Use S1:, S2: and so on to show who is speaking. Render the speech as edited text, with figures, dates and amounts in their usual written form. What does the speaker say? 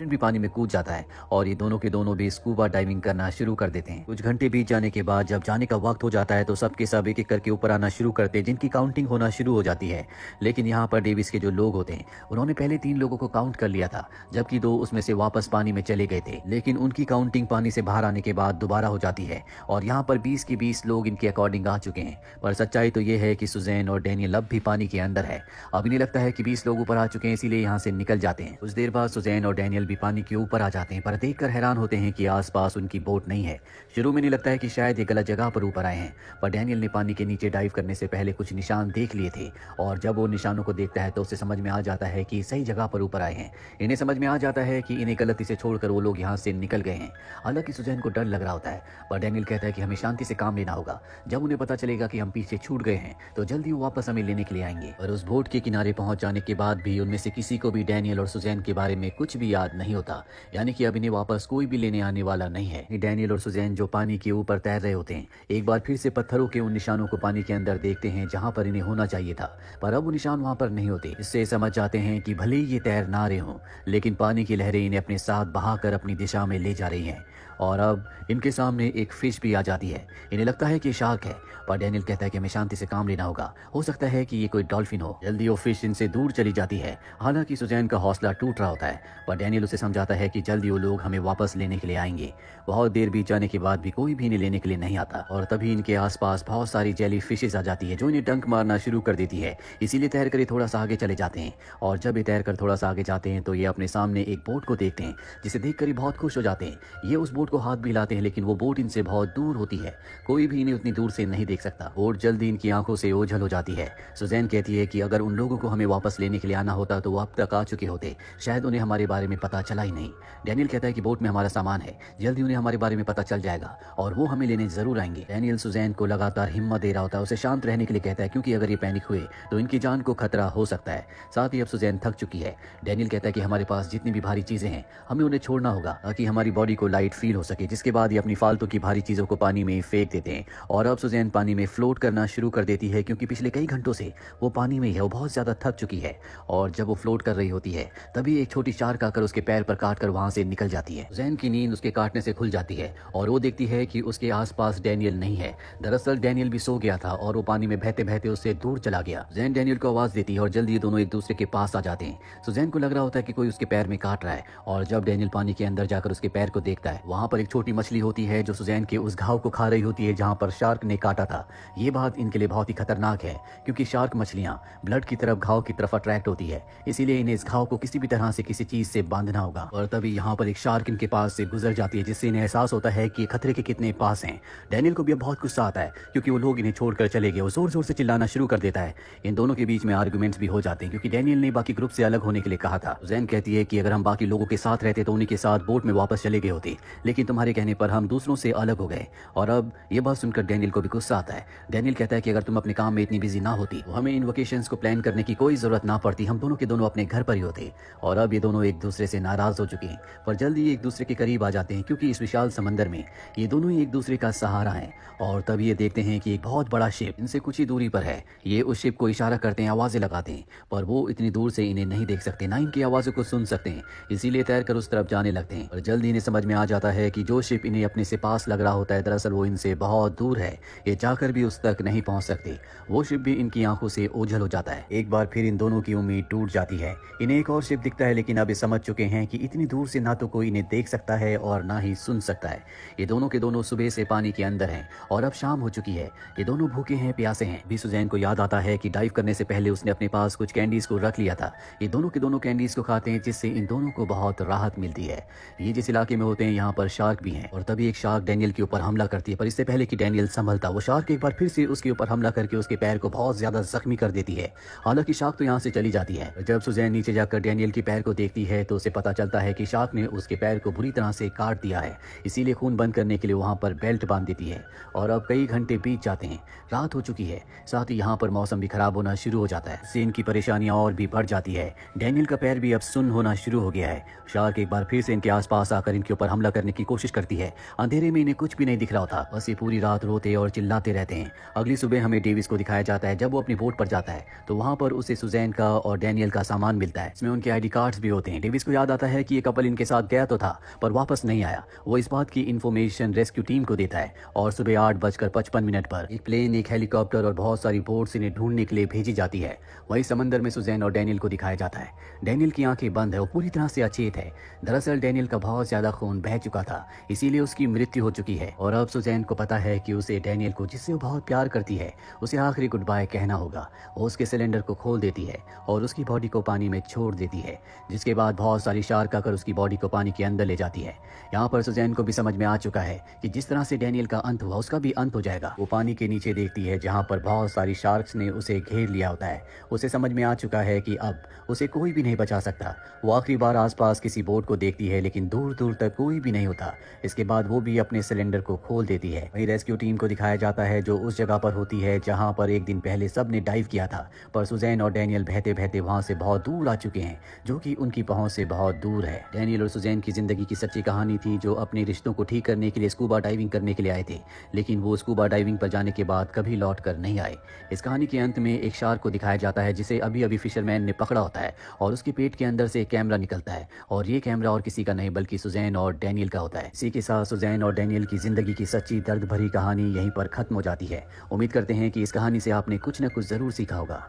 S1: भी पानी में कूद जाता है और ये दोनों के दोनों भी स्कूबा डाइविंग करना शुरू कर देते हैं। कुछ घंटे बीत जाने के बाद जब जाने का वक्त हो जाता है तो सबके सब एक एक करके ऊपर आना शुरू करते हैं, जिनकी काउंटिंग होना शुरू हो जाती है। लेकिन यहाँ पर डेविस के जो लोग होते हैं उन्होंने पहले 3 लोगों को काउंट कर लिया था, जबकि 2 उसमें से वापस पानी में चले गए थे। लेकिन उनकी काउंटिंग पानी से बाहर आने के बाद दोबारा हो जाती है और यहाँ पर 20 के 20 लोग इनके अकॉर्डिंग आ चुके हैं। पर सच्चाई तो ये है कि सुजैन और डैनियल अब भी पानी के अंदर है। अब इन्हें लगता है कि 20 लोग ऊपर आ चुके हैं, इसीलिए यहाँ से निकल जाते हैं। कुछ देर बाद सुजैन और डैनियल भी पानी के ऊपर आ जाते हैं, पर देखकर हैरान होते हैं कि आसपास उनकी बोट नहीं है। शुरू में नहीं लगता है कि शायद ये गलत जगह पर ऊपर आए हैं, पर डैनियल ने पानी के नीचे डाइव करने से पहले कुछ निशान देख लिए थे और जब वो निशानों को देखता है तो उसे समझ में आ जाता है कि सही जगह पर ऊपर आए हैं। इन्हें समझ में आ जाता है कि इन्हें गलती से छोड़कर वो लोग यहाँ से निकल गए हैं। हालांकि सुजैन को डर लग रहा होता है, पर डैनियल कहता है कि हमें शांति से काम लेना होगा। जब उन्हें पता चलेगा कि हम पीछे छूट गए हैं तो जल्दी वो वापस हमें लेने के लिए आएंगे। और उस बोट के किनारे पहुंच जाने के बाद भी उनमें से किसी को भी डैनियल और सुजैन के बारे में कुछ भी याद नहीं होता, यानी कि अब इन्हें वापस कोई भी लेने आने वाला नहीं है। डैनियल और सुजैन जो पानी के ऊपर तैर रहे होते हैं एक बार फिर से पत्थरों के उन निशानों को पानी के अंदर देखते हैं जहां पर इन्हें होना चाहिए था, पर अब वो निशान वहां पर नहीं होते। इससे समझ जाते हैं कि भले ही ये तैर ना रहे हों, लेकिन पानी की लहरें इन्हें अपने साथ बहाकर अपनी दिशा में ले जा रही हैं। और अब इनके सामने एक फिश भी आ जाती है। इन्हें लगता है कि शार्क है, पर डैनियल कहता है कि हमें शांति से काम लेना होगा, हो सकता है कि ये कोई डॉल्फिन हो। जल्दी वो फिश इनसे दूर चली जाती है। हालांकि सुजैन का हौसला टूट रहा होता है, पर डैनियल उसे समझाता है कि जल्दी वो लोग हमें वापस लेने के लिए आएंगे। बहुत देर बीत जाने के बाद भी कोई भी इन्हें लेने के लिए नहीं आता और तभी इनके आसपास बहुत सारी जेली फिशेज आ जाती है जो इन्हें डंक मारना शुरू कर देती है। इसीलिए तैर कर ये थोड़ा सा आगे चले जाते हैं और जब ये तैर कर थोड़ा सा आगे जाते हैं तो ये अपने सामने एक बोट को देखते हैं, जिसे देखकर ये बहुत खुश हो जाते हैं। ये उस बोट को हाथ भी हिलाते हैं, लेकिन वो बोट इनसे बहुत दूर होती है, कोई भी इन्हें उतनी दूर से नहीं देख सकता। बोट जल्दी इनकी आंखों से ओझल हो जाती है। सुजैन कहती है कि अगर उन लोगों को हमें वापस लेने के लिए आना होता तो वो अब तक आ चुके होते, शायद उन्हें हमारे बारे में पता चला ही नहीं। डैनियल कहता है कि बोट में हमारा सामान है, जल्दी उन्हें हमारे बारे में पता चल जाएगा और वो हमें लेने जरूर आएंगे। डैनियल सुजैन को लगातार हिम्मत दे रहा होता है, उसे शांत रहने के लिए कहता है, क्योंकि अगर ये पैनिक हुए तो इनकी जान को खतरा हो सकता है। साथ ही अब सुजैन थक चुकी है। डैनियल कहता है कि हमारे पास जितनी भी भारी चीजें हैं हमें उन्हें छोड़ना होगा ताकि हमारी बॉडी को लाइट फील हो सके। जिसके बाद ये अपनी फालतू की भारी चीजों को पानी में फेंक देते हैं और अब सुजैन पानी में फ्लोट करना शुरू कर देती है, क्योंकि पिछले कई घंटों से वो पानी में ही है, वो बहुत ज्यादा थक चुकी है। और जब वो फ्लोट कर रही होती है तभी एक छोटी शार्क आकर उसके पैर पर काट कर वहां से निकल जाती है। सुजैन की नींद उसके काटने से खुल जाती है और वो देखती है कि उसके आसपास डैनियल नहीं है। दरअसल डैनियल भी सो गया था और वो पानी में बहते बहते उससे दूर चला गया। सुजैन डैनियल को आवाज देती है और जल्दी ये दोनों एक दूसरे के पास आ जाते हैं। सुजैन को लग रहा होता है कि कोई उसके पैर में काट रहा है और जब डैनियल पानी के अंदर जाकर उसके पैर को देखता है वहां पर एक छोटी मछली होती है जो सुजैन के उस घाव को खा रही होती है जहां पर शार्क ने काटा था। ये बात इनके लिए बहुत ही खतरनाक है, क्योंकि शार्क मछलियां ब्लड की तरफ घाव की तरफ अट्रैक्ट होती है, इसीलिए इन्हें इस घाव को किसी भी तरह से किसी चीज से बांधना होगा। और तभी यहाँ पर एक शार्क इनके पास से गुजर जाती है, जिससे इन्हें एहसास होता है कि खतरे के कितने पास हैं। डैनियल को भी अब बहुत गुस्सा आता है क्योंकि वो लोग इन्हें छोड़कर चले गए। वो जोर जोर से चिल्लाना शुरू कर देता है। इन दोनों के बीच में आर्गुमेंट्स भी हो जाते हैं, क्योंकि डैनियल ने बाकी ग्रुप से अलग होने के लिए कहा था। सुजैन कहती है कि अगर हम बाकी लोगों के साथ रहते तो उन्हीं के साथ बोट में वापस चले गए होते, लेकिन तुम्हारे कहने पर हम दूसरों से अलग हो गए। और अब ये बात सुनकर डैनियल को भी गुस्सा आता है। डैनियल कहता है कि अगर तुम अपने काम में इतनी बिजी ना होती तो हमें इन वेकेशंस को प्लान करने की कोई जरूरत ना पड़ती, हम दोनों के दोनों अपने घर पर ही होते। और अब ये दोनों एक दूसरे से नाराज हो चुके हैं, पर जल्दी एक दूसरे के करीब आ जाते हैं, क्योंकि इस विशाल समंदर में ये दोनों ही एक दूसरे का सहारा है। और तभी ये देखते हैं कि एक बहुत बड़ा शिप इनसे कुछ ही दूरी पर है। ये उस शिप को इशारा करते हैं, आवाजें लगाते हैं, पर वो इतनी दूर से इन्हें नहीं देख सकते, ना इनकी आवाजों को सुन सकते हैं, इसीलिए तैर कर उस तरफ जाने लगते हैं। और जल्दी इन्हें समझ में आ जाता है कि जो शिप इन्हें अपने से पास लग रहा होता है दरअसल वो इनसे बहुत दूर है, ये जाकर भी उस तक नहीं पहुंच सकते। वो शिप भी इनकी आंखों से ओझल हो जाता है। एक बार फिर इन दोनों की उम्मीद टूट जाती है। इन्हें एक और शिप दिखता है, लेकिन अब ये समझ चुके हैं कि इतनी दूर से ना तो कोई इन्हें देख सकता है और ना ही सुन सकता है। ये दोनों के दोनों सुबह से पानी के अंदर हैं और अब शाम हो चुकी है। ये दोनों भूखे हैं, प्यासे हैं। भी सुजैन को याद आता है कि डाइव करने से पहले उसने अपने पास कुछ कैंडीज को रख लिया था। ये दोनों के दोनों कैंडीज को खाते हैं, जिससे इन दोनों को बहुत राहत मिलती है। ये जिस इलाके में होते हैं यहाँ पर शार्क भी हैं और तभी एक शार्क डैनियल के ऊपर हमला करती है, पर इससे पहले कि डैनियल संभलता वो शार्क एक बार फिर से उसके ऊपर हमला करके उसके पैर को बहुत ज्यादा जख्मी कर देती है। हालांकि शार्क तो यहाँ से चली जाती है। जब सुजैन नीचे जाकर डैनियल के पैर को देखती है तो उसे पता चलता है कि शार्क ने उसके पैर को बुरी तरह से काट दिया है, इसीलिए खून बंद करने के लिए वहां पर बेल्ट बांध देती है। और अब कई घंटे बीत जाते हैं, रात हो चुकी है, साथ ही यहाँ पर मौसम भी खराब होना शुरू हो जाता है, इससे इनकी परेशानियां और भी बढ़ जाती है। डैनियल का पैर भी अब सुन्न होना शुरू हो गया है। शार्क एक बार फिर से इनके आसपास आकर इनके ऊपर हमला करने की कोशिश करती है। अंधेरे में इन्हें कुछ भी नहीं दिख रहा होता, बस ये पूरी रात रोते और चिल्लाते रहते हैं। अगली सुबह हमें डेविस को दिखाया जाता है। जब वो अपनी बोट पर जाता है तो वहां पर उसे सुजैन का और डैनियल का सामान मिलता है, इसमें उनके आईडी कार्ड्स भी होते हैं। डेविस को याद आता है कि ये कपल इनके साथ गया तो था पर वापस नहीं आया। वो इस बात की इन्फॉर्मेशन रेस्क्यू टीम को देता है और सुबह 8:55 पर एक प्लेन, एक हेलीकॉप्टर और बहुत सारी बोट्स इन्हें ढूंढने के लिए भेजी जाती है। वही समंदर में सुजैन और डैनियल को दिखाया जाता है। डैनियल की आंखें बंद है, वो पूरी तरह से अचेत है। दरअसल डैनियल का बहुत ज्यादा खून बह चुका था, इसीलिए उसकी मृत्यु हो चुकी है और अब सुजैन को पता है कि उसे डैनियल को, जिससे वो बहुत प्यार करती है, उसे आखिरी गुड बाय कहना होगा। वो उसके सिलेंडर को खोल देती है और उसकी बॉडी को पानी में छोड़ देती है, जिसके बाद बहुत सारी शार्क आकर उसकी बॉडी को पानी के अंदर ले जाती है। यहाँ पर सुजैन को भी समझ में आ चुका है कि जिस तरह से डैनियल का अंत हुआ उसका भी अंत हो जाएगा। वो पानी के नीचे देखती है जहाँ पर बहुत सारी शार्क्स ने उसे घेर लिया होता है। उसे समझ में आ चुका है कि अब उसे कोई भी नहीं बचा सकता। वो आखिरी बार आसपास किसी बोट को देखती है लेकिन दूर दूर तक कोई भी नहीं होता। इसके बाद वो भी अपने सिलेंडर को खोल देती है। वही रेस्क्यू टीम को दिखाया जाता है जो उस जगह पर होती है जहाँ पर एक दिन पहले सब ने डाइव किया था, पर सुजैन और डैनियल बहते बहते वहाँ से बहुत दूर आ चुके हैं, जो कि उनकी पहुंच से बहुत दूर है। डैनियल और सुजैन की जिंदगी की सच्ची कहानी थी, जो अपने रिश्तों को ठीक करने के लिए स्कूबा डाइविंग करने के लिए आए थे, लेकिन वो स्कूबा डाइविंग पर जाने के बाद कभी लौट कर नहीं आए। इस कहानी के अंत में एक शार्क को दिखाया जाता है जिसे अभी अभी फिशरमैन ने पकड़ा होता है और उसके पेट के अंदर से एक कैमरा निकलता है और ये कैमरा और किसी का नहीं बल्कि सुजैन और डैनियल का होता है। इसी के साथ सुजैन और डैनियल की जिंदगी की सच्ची दर्द भरी कहानी यहीं पर खत्म हो जाती है। उम्मीद करते हैं कि इस कहानी से आपने कुछ न कुछ जरूर सीखा होगा।